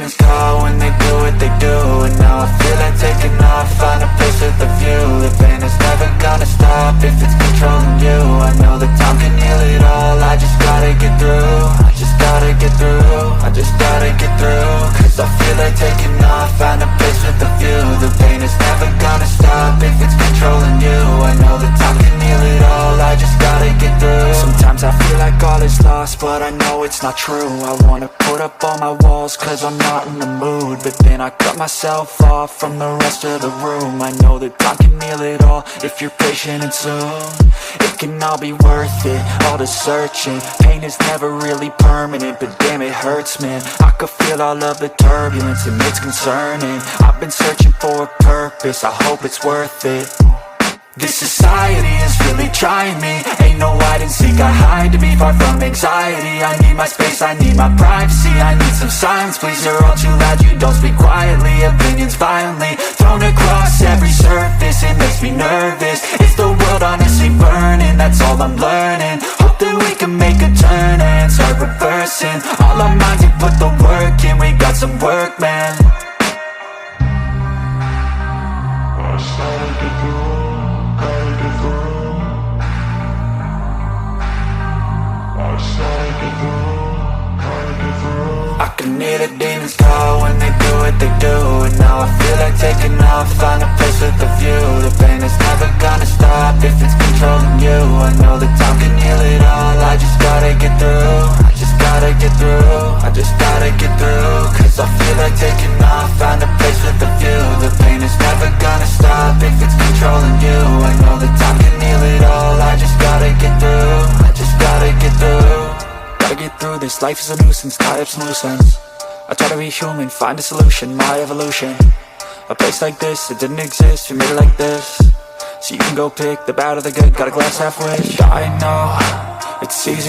demons call when they do what they do. And now I feel like taking off, find a place with a view. The pain is never gonna stop if it's controlling you. I know that time can heal it all, I just gotta get through. I just gotta get through, I just gotta get through. Cause I feel like taking off, find a place with a view. The pain is never gonna stop if it's controlling you. I know that time can heal it all, I just gotta get through. Sometimes I feel like all is lost, but I know it's not true. I wanna put up all my walls cause I'm not in the mood, but then I cut myself off from the rest of the room. I know that time can heal it all if you're patient and soon. It can all be worth it, all the searching. Pain is never really permanent, but damn it hurts, man. I could feel all of the turbulence and it's concerning. I've been searching for a purpose, I hope it's worth it. This society is really trying me. Ain't no hide and seek, I hide to be far from anxiety. I need my space, I need my privacy. I need some silence, please, you're all too loud. You don't speak quietly, opinions violently thrown across every surface. It makes me nervous, is the world honestly burning? That's all I'm learning. Hope that we can make a turn and start reversing all our minds and put the work in. We got some work, man. I started to grow. I can hear the demons call when they do what they do. And now I feel like taking off, find a place with a view. The pain is never gonna stop if it's controlling you. I know that time can heal it all, I just gotta get through. I just gotta get through, I just gotta get through. Cause I feel like taking off, find a place with a view. The pain is never gonna stop if it's controlling you. I know that time can heal it all, I just gotta get through. I just gotta get through. Gotta get through this, life is a nuisance, tie up some loose ends. I try to be human, find a solution, my evolution. A place like this, it didn't exist, we made it like this. So you can go pick the bad or the good, got a glass half wish. I know, it's easy